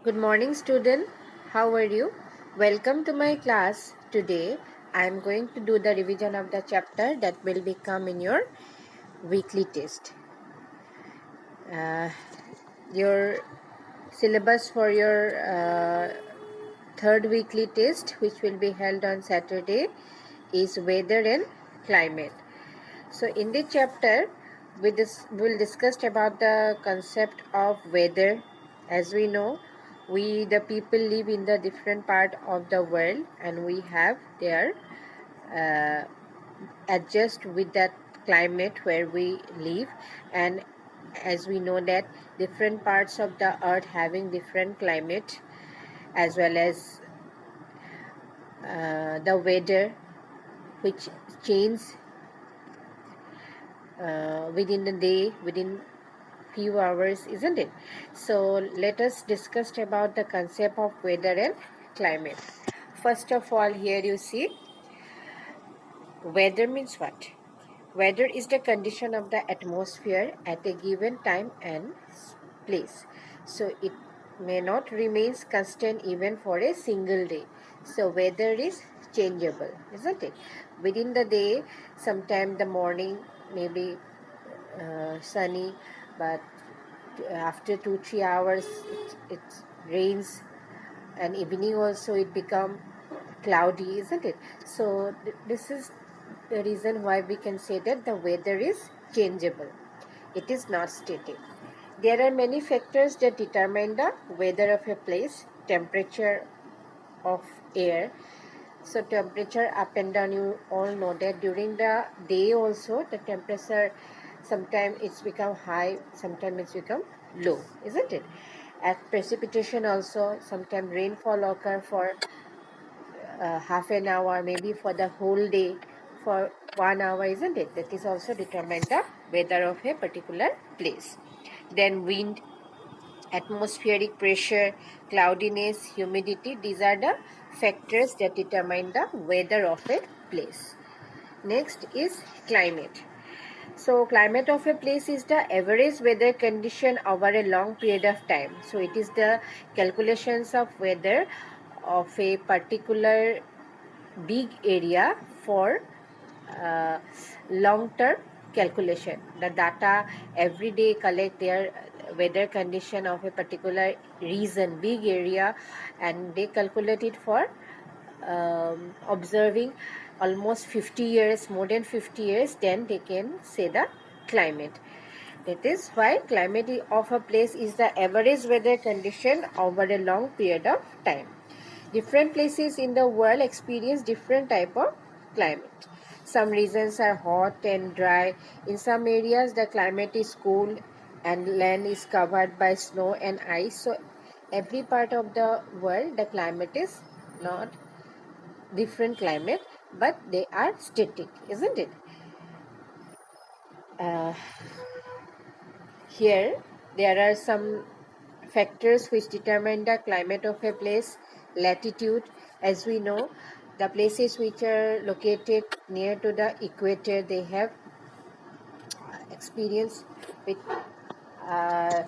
Good morning, student. How are you? Welcome to my class. Today, I am going to do the revision of the chapter that will become in your weekly test. Your syllabus for your third weekly test, which will be held on Saturday, is weather and climate. So, in this chapter, we will discuss about the concept of weather. As we know, we the people live in the different part of the world, and we have their uh, adjust with that climate where we live. And as we know that different parts of the earth having different climate, as well as the weather which change within the day, within few hours, isn't it? So let us discuss about the concept of weather and climate. First of all, here you see weather means what? Weather is the condition of the atmosphere at a given time and place. So it may not remain constant even for a single day. So weather is changeable, isn't it? Within the day, sometime the morning may be sunny, but after 2-3 hours it rains, and evening also it become cloudy, isn't it? So this is the reason why we can say that the weather is changeable. It is not static. There are many factors that determine the weather of a place. Temperature of air. So temperature up and down, you all know that during the day also the temperature sometimes it's become high, sometimes it's become low, isn't it? At precipitation also, sometimes rainfall occur for half an hour, maybe for the whole day, for 1 hour, isn't it? That is also determine the weather of a particular place. Then wind, atmospheric pressure, cloudiness, humidity, these are the factors that determine the weather of a place. Next is climate. So climate of a place is the average weather condition over a long period of time. So it is the calculations of weather of a particular big area for uh, long term calculation. The data every day collect their weather condition of a particular region, big area, and they calculate it for observing almost 50 years, more than 50 years, then they can say the climate. That is why climate of a place is the average weather condition over a long period of time. Different places in the world experience different type of climate. Some regions are hot and dry. In some areas the climate is cool and land is covered by snow and ice. So every part of the world the climate is not different climate, but they are static, isn't it? Uh, Here there are some factors which determine the climate of a place. Latitude, as we know, the places which are located near to the equator, they have experience with uh,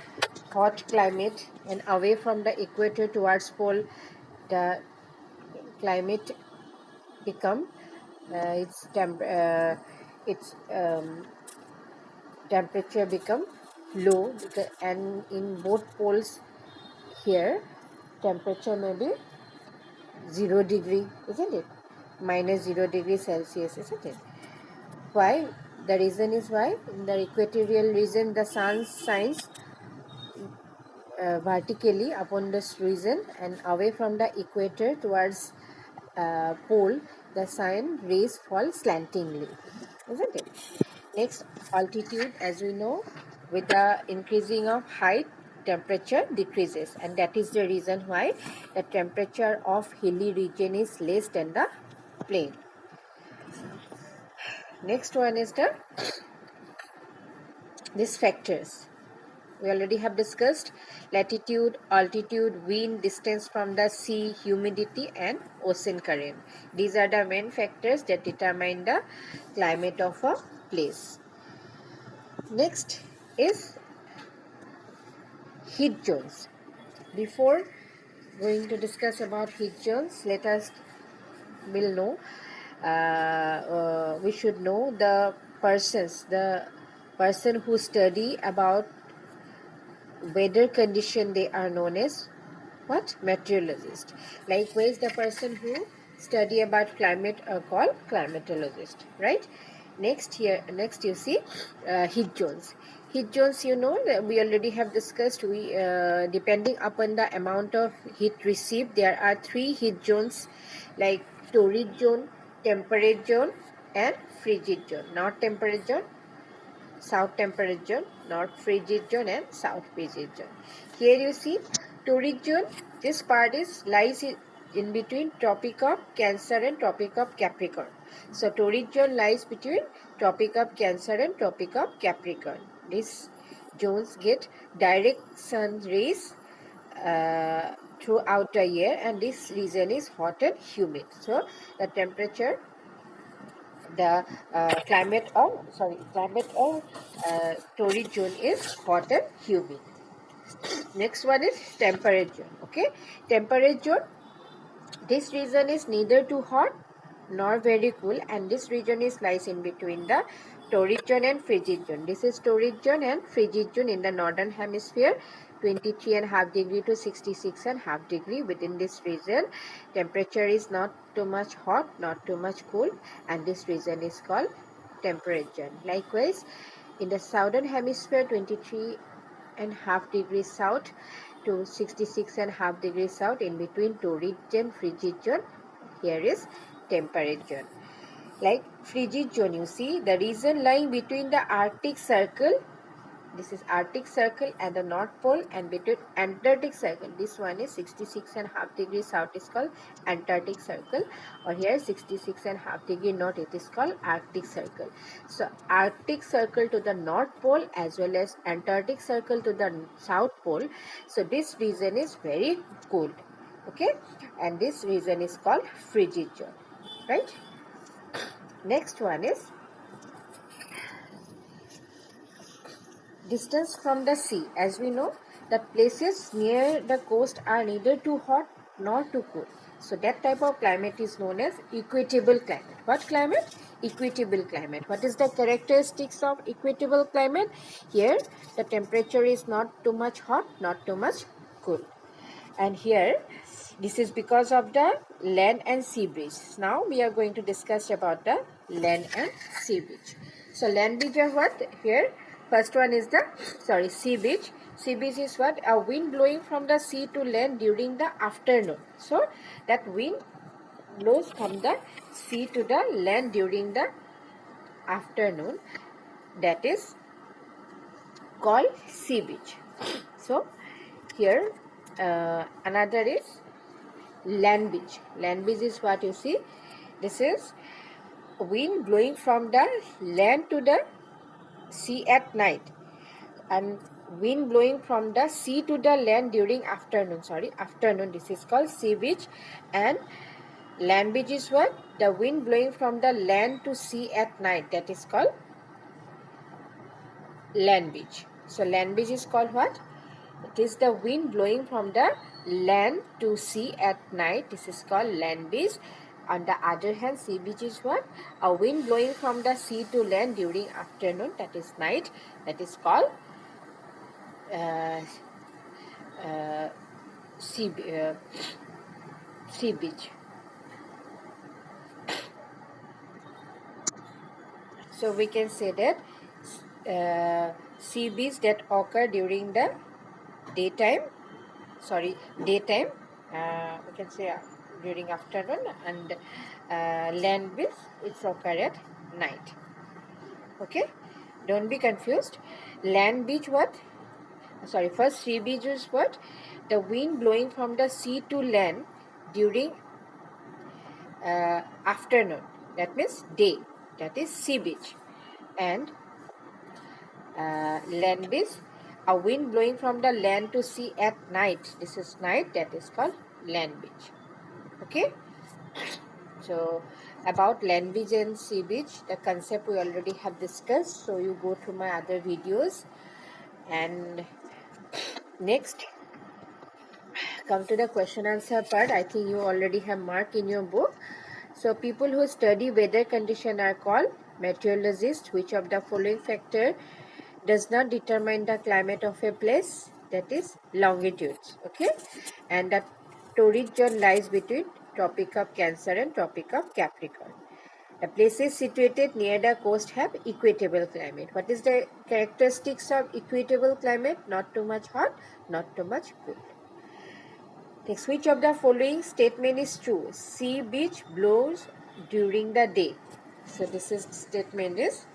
hot climate, and away from the equator towards pole the climate become its temperature become low, and in both poles here temperature may be 0 degree, isn't it? Minus 0 degree Celsius, isn't it? Why? The reason is why in the equatorial region the sun shines vertically upon this region, and away from the equator towards pole the sun rays fall slantingly, isn't it? Next, altitude, as we know, with the increasing of height temperature decreases, and that is the reason why the temperature of hilly region is less than the plain. Next one is these factors we already have discussed: latitude, altitude, wind, distance from the sea, humidity, and ocean current. These are the main factors that determine the climate of a place. Next is heat zones. Before going to discuss about heat zones. Let us will know. We should know the person who study about weather condition. They are known as what? Meteorologist. Likewise, the person who study about climate are called climatologist, right? Next you see heat zones. Heat zones, you know, we already have discussed. We depending upon the amount of heat received, there are 3 heat zones, like torrid zone, temperate zone, and frigid zone. Not temperate zone, south temperate zone, north frigid zone, and south frigid zone. Here you see torrid zone. This part lies in between Tropic of Cancer and Tropic of Capricorn. So torrid zone lies between Tropic of Cancer and Tropic of Capricorn. These zones get direct sun rays throughout the year, and this region is hot and humid. So the temperature, the climate of torrid zone is hot and humid. Next one is temperate zone. Okay, temperate zone. This region is neither too hot nor very cool, and this region is lies in between the torrid zone and frigid zone. This is torrid zone and frigid zone in the northern hemisphere. 23.5 degree to 66.5 degree. Within this region, temperature is not too much hot, not too much cool, and this region is called temperate zone. Likewise, in the southern hemisphere, 23.5 degrees south to 66.5 degrees south, in between torrid and frigid zone, here is temperate zone. Like frigid zone, you see the region lying between the Arctic Circle, this is Arctic Circle, and the North Pole, and between Antarctic Circle, this one is 66.5 degrees south, is called Antarctic Circle, or here 66.5 degree north, it is called Arctic Circle. So Arctic Circle to the North Pole as well as Antarctic Circle to the South Pole. So this region is very cold, okay, and this region is called frigid zone, right? Next one is distance from the sea. As we know that places near the coast are neither too hot nor too cool. So that type of climate is known as equatable climate. What climate? Equatable climate. What is the characteristics of equatable climate? Here the temperature is not too much hot, not too much cool. And here this is because of the land and sea bridge. Now we are going to discuss about the land and sea bridge. So land bridge are what? Here first one is the sea beach. Sea beach is what? A wind blowing from the sea to land during the afternoon. So that wind blows from the sea to the land during the afternoon. That is called sea beach. So here another is land beach. Land beach is what you see. This is wind blowing from the land to the sea at night, and wind blowing from the sea to the land during afternoon. This is called sea beach. And land beach is what? The wind blowing from the land to sea at night. That is called land beach. So land beach is called what? It is the wind blowing from the land to sea at night. This is called land beach. On the other hand, sea beach is what? A wind blowing from the sea to land during afternoon, that is night. That is called sea beach. So we can say that sea beach that occur during the daytime. We can say during afternoon, and land beach it's occur at night. Okay, don't be confused. Land beach what? First sea beach is what? The wind blowing from the sea to land during afternoon. That means day. That is sea beach. And land beach, a wind blowing from the land to sea at night. This is night. That is called land beach. Okay. So about land beach and sea beach, the concept we already have discussed. So you go through my other videos. And next, come to the question answer part. I think you already have marked in your book. So people who study weather condition are called meteorologists. Which of the following factor does not determine the climate of a place? That is longitude. Okay, and the torrid zone lies between Tropic of Cancer and Tropic of Capricorn. The places situated near the coast have equatable climate. What is the characteristics of equatable climate? Not too much hot, not too much cool. Next, which of the following statement is true? Sea breeze blows during the day. So this statement is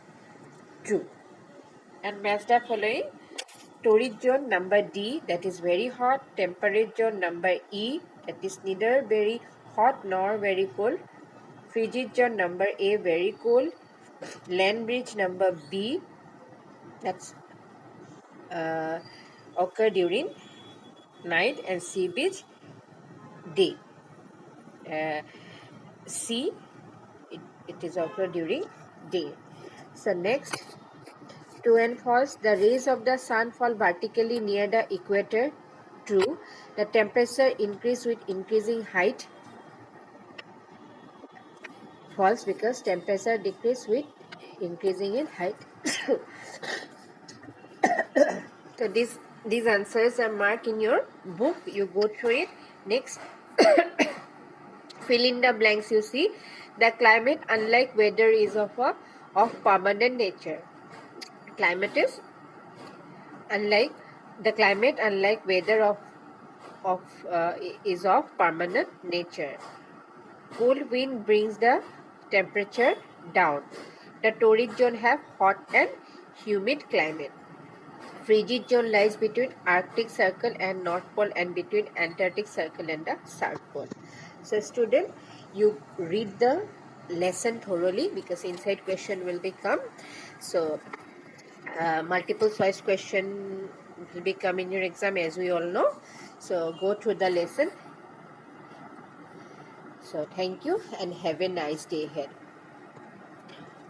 true. And match the following. Torrid zone number D, that is very hot. Temperate zone number E, that is neither very hot nor very cold. Frigid zone number A, very cold. Land bridge number B, that's occur during night, and sea beach day. C, it is occur during day. So next, true and false. The rays of the sun fall vertically near the equator. True. The temperature increase with increasing height. False, because temperature decrease with increasing in height. So these answers are marked in your book. You go through it. Next, fill in the blanks. You see, the climate, unlike weather, is of permanent nature. Climate is unlike weather is of permanent nature. Cold wind brings the temperature down. The torrid zone have hot and humid climate. Frigid zone lies between Arctic Circle and North Pole, and between Antarctic Circle and the South Pole. So student, you read the lesson thoroughly, because inside question will become. So multiple choice question will become in your exam, as we all know. So go through the lesson. So thank you and have a nice day ahead.